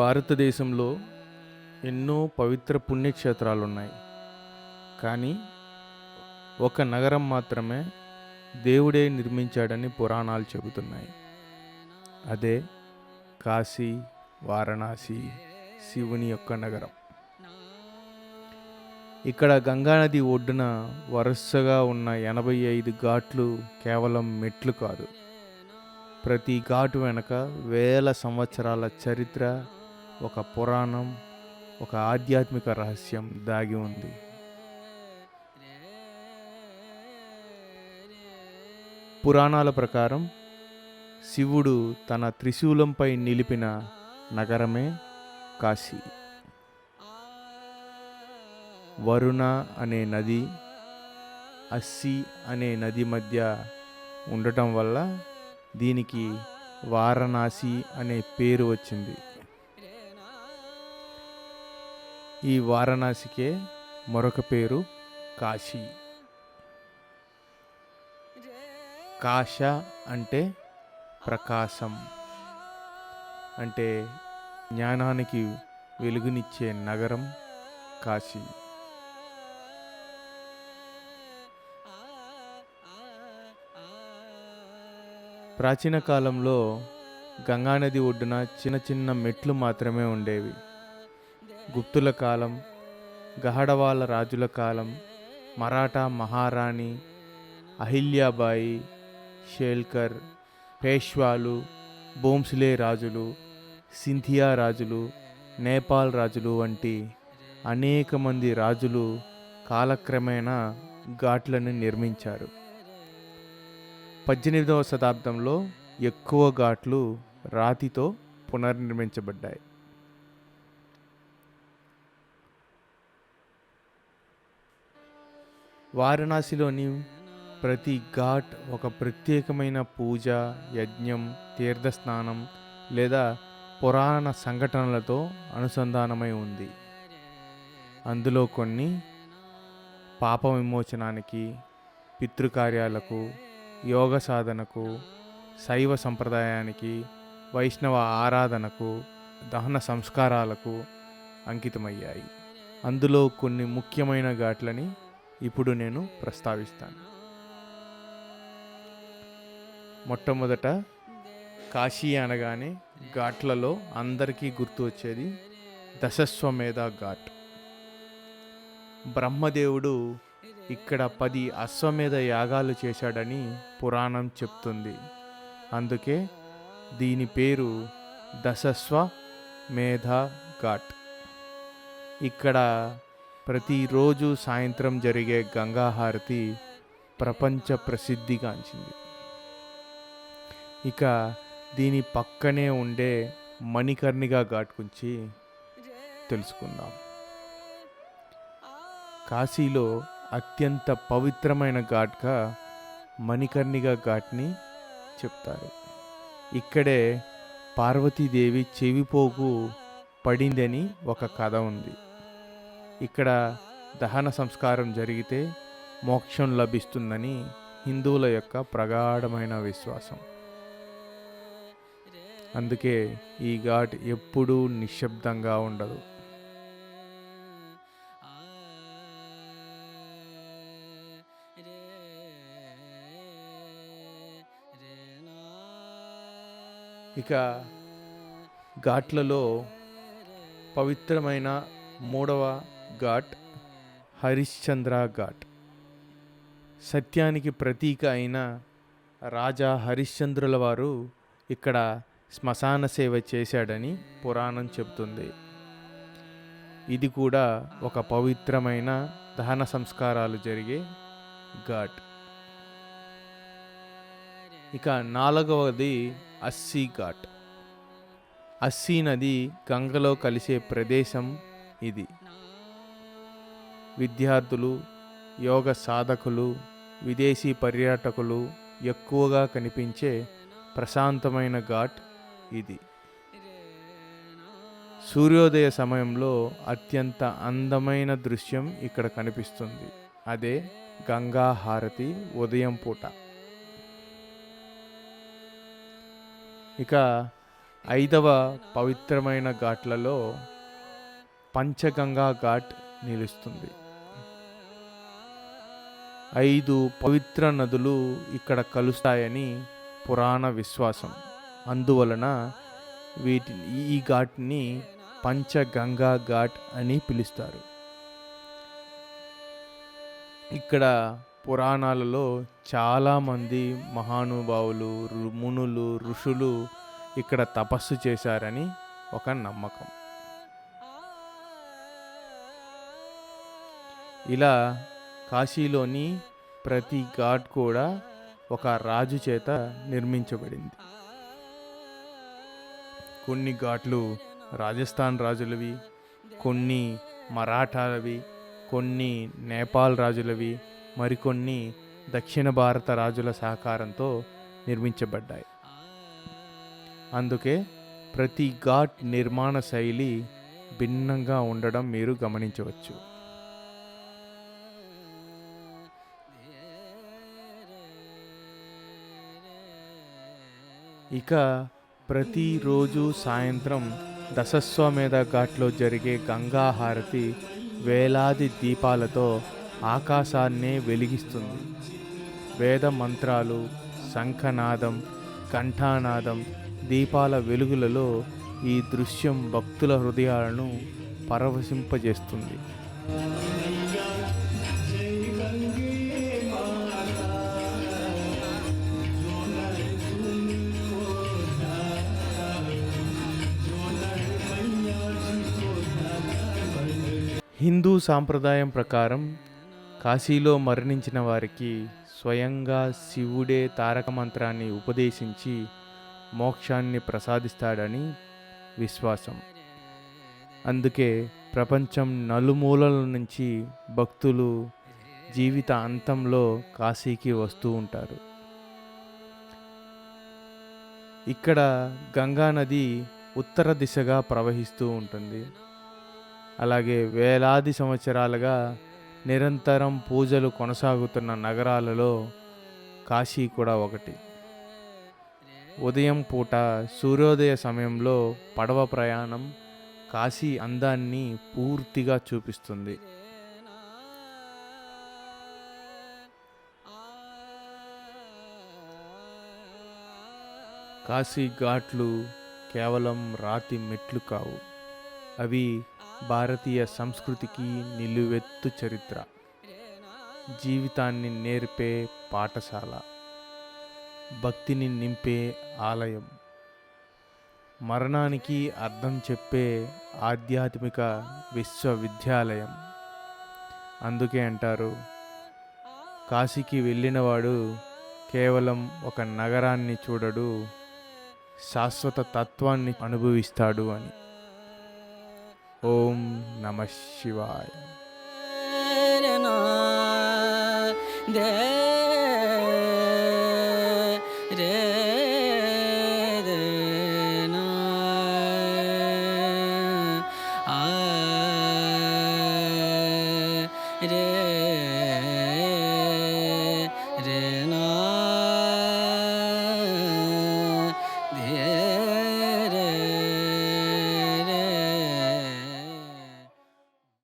భారతదేశంలో ఎన్నో పవిత్ర పుణ్యక్షేత్రాలు ఉన్నాయి. కానీ ఒక నగరం మాత్రమే దేవుడే నిర్మించాడని పురాణాలు చెబుతున్నాయి. అదే కాశీ, వారణాసి, శివుని యొక్క నగరం. ఇక్కడ గంగానది ఒడ్డున వరుసగా ఉన్న 85 ఘాట్లు కేవలం మెట్లు కాదు. ప్రతి ఘాటు వెనక వేల సంవత్సరాల చరిత్ర, ఒక పురాణం, ఒక ఆధ్యాత్మిక రహస్యం దాగి ఉంది. పురాణాల ప్రకారం శివుడు తన త్రిశూలంపై నిలిపిన నగరమే కాశీ. వరుణ అనే నది, అస్సి అనే నది మధ్య ఉండటం వల్ల దీనికి వారణాసి అనే పేరు వచ్చింది. ఈ వారణాసికే మరొక పేరు కాశీ. కాశ అంటే ప్రకాశం, అంటే జ్ఞానానికి వెలుగునిచ్చే నగరం కాశీ. ప్రాచీన కాలంలో గంగానది ఒడ్డున చిన్న చిన్న మెట్లు మాత్రమే ఉండేవి. గుప్తుల కాలం, గహడవాల రాజుల కాలం, మరాఠా మహారాణి అహిల్యాబాయి, షేల్కర్, పేష్వాలు, భోంస్లే రాజులు, సింధియా రాజులు, నేపాల్ రాజులు వంటి అనేక మంది రాజులు కాలక్రమేణా ఘాట్లను నిర్మించారు. 18వ శతాబ్దంలో ఎక్కువ ఘాట్లు రాతితో పునర్నిర్మించబడ్డాయి. వారణాసిలోని ప్రతి ఘాట్ ఒక ప్రత్యేకమైన పూజ, యజ్ఞం, తీర్థస్నానం లేదా పురాణ సంఘటనలతో అనుసంధానమై ఉంది. అందులో కొన్ని పాప విమోచనానికి, పితృకార్యాలకు, యోగ సాధనకు, శైవ సంప్రదాయానికి, వైష్ణవ ఆరాధనకు, దహన సంస్కారాలకు అంకితమయ్యాయి. అందులో కొన్ని ముఖ్యమైన ఘాట్లని ఇప్పుడు నేను ప్రస్తావిస్తాను. మొట్టమొదట కాశీ అనగానే ఘాట్లలో అందరికీ గుర్తు వచ్చేది దశశ్వమేధ ఘాట్. బ్రహ్మదేవుడు ఇక్కడ 10 అశ్వమేధ యాగాలు చేశాడని పురాణం చెప్తుంది. అందుకే దీని పేరు దశశ్వమేధ ఘాట్. ఇక్కడ ప్రతిరోజు సాయంత్రం జరిగే గంగాహారతి ప్రపంచ ప్రసిద్ధిగాంచింది. ఇక దీని పక్కనే ఉండే మణికర్ణికా ఘాట్ గురించి తెలుసుకుందాం. కాశీలో అత్యంత పవిత్రమైన ఘాట్గా మణికర్ణికా ఘాట్ని చెప్తారు. ఇక్కడే పార్వతీదేవి చెవిపోగు పడిందని ఒక కథ ఉంది. ఇక్కడ దహన సంస్కారం జరిగితే మోక్షం లభిస్తుందని హిందువుల యొక్క ప్రగాఢమైన విశ్వాసం. అందుకే ఈ ఘాట్ ఎప్పుడూ నిశ్శబ్దంగా ఉండదు. ఇక ఘాట్లలో పవిత్రమైన 3వ ఘాట్ హరిశ్చంద్ర ఘాట్. సత్యానికి ప్రతీక అయిన రాజా హరిశ్చంద్రుల వారు ఇక్కడ శ్మశాన సేవ చేశాడని పురాణం చెబుతుంది. ఇది కూడా ఒక పవిత్రమైన దహన సంస్కారాలు జరిగే ఘాట్. ఇక 4వది అస్సి ఘాట్. అస్సి నది గంగలో కలిసే ప్రదేశం ఇది. విద్యార్థులు, యోగ సాధకులు, విదేశీ పర్యాటకులు ఎక్కువగా కనిపించే ప్రశాంతమైన ఘాట్ ఇది. సూర్యోదయ సమయంలో అత్యంత అందమైన దృశ్యం ఇక్కడ కనిపిస్తుంది. అదే గంగా హారతి ఉదయం పూట. ఇక ఐదవ పవిత్రమైన ఘాట్లలో పంచగంగా ఘాట్ నిలుస్తుంది. 5 పవిత్ర నదులు ఇక్కడ కలుస్తాయని పురాణ విశ్వాసం. అందువలన ఈ ఘాట్ని పంచగంగా ఘాట్ అని పిలుస్తారు. ఇక్కడ పురాణాలలో చాలామంది మహానుభావులు, మునులు, ఋషులు ఇక్కడ తపస్సు చేశారని ఒక నమ్మకం. ఇలా కాశీలోని ప్రతి ఘాట్ కూడా ఒక రాజు చేత నిర్మించబడింది. కొన్ని ఘాట్లు రాజస్థాన్ రాజులవి, కొన్ని మరాఠాలవి, కొన్ని నేపాల్ రాజులవి, మరికొన్ని దక్షిణ భారత రాజుల సహకారంతో నిర్మించబడ్డాయి. అందుకే ప్రతి ఘాట్ నిర్మాణ శైలి భిన్నంగా ఉండడం మీరు గమనించవచ్చు. ఇక ప్రతిరోజు సాయంత్రం దశస్వమేధ ఘాట్లో జరిగే గంగా హారతి వేలాది దీపాలతో ఆకాశాన్నే వెలిగిస్తుంది. వేద మంత్రాలు, శంఖనాదం, కంఠానాదం, దీపాల వెలుగులలో ఈ దృశ్యం భక్తుల హృదయాలను పరవశింపజేస్తుంది. హిందూ సాంప్రదాయం ప్రకారం కాశీలో మరణించిన వారికి స్వయంగా శివుడే తారక మంత్రాన్ని ఉపదేశించి మోక్షాన్ని ప్రసాదిస్తాడని విశ్వాసం. అందుకే ప్రపంచం నలుమూలల నుంచి భక్తులు జీవిత అంతంలో కాశీకి వస్తూ ఉంటారు. ఇక్కడ గంగా నది ఉత్తర దిశగా ప్రవహిస్తూ ఉంటుంది. అలాగే వేలాది సంవత్సరాలుగా నిరంతరం పూజలు కొనసాగుతున్న నగరాలలో కాశీ కూడా ఒకటి. ఉదయం పూట సూర్యోదయ సమయంలో పడవ ప్రయాణం కాశీ అందాన్ని పూర్తిగా చూపిస్తుంది. కాశీ ఘాట్లు కేవలం రాతి మెట్లు కావు, అవి భారతీయ సంస్కృతికి నిలువెత్తు చరిత్ర, జీవితాన్ని నేర్పే పాఠశాల, భక్తిని నింపే ఆలయం, మరణానికి అర్థం చెప్పే ఆధ్యాత్మిక విశ్వవిద్యాలయం. అందుకే అంటారు, కాశీకి వెళ్ళినవాడు కేవలం ఒక నగరాన్ని చూడడు, శాశ్వత తత్వాన్ని అనుభవిస్తాడు అని. ఓం నమః శివాయ. रे रे ना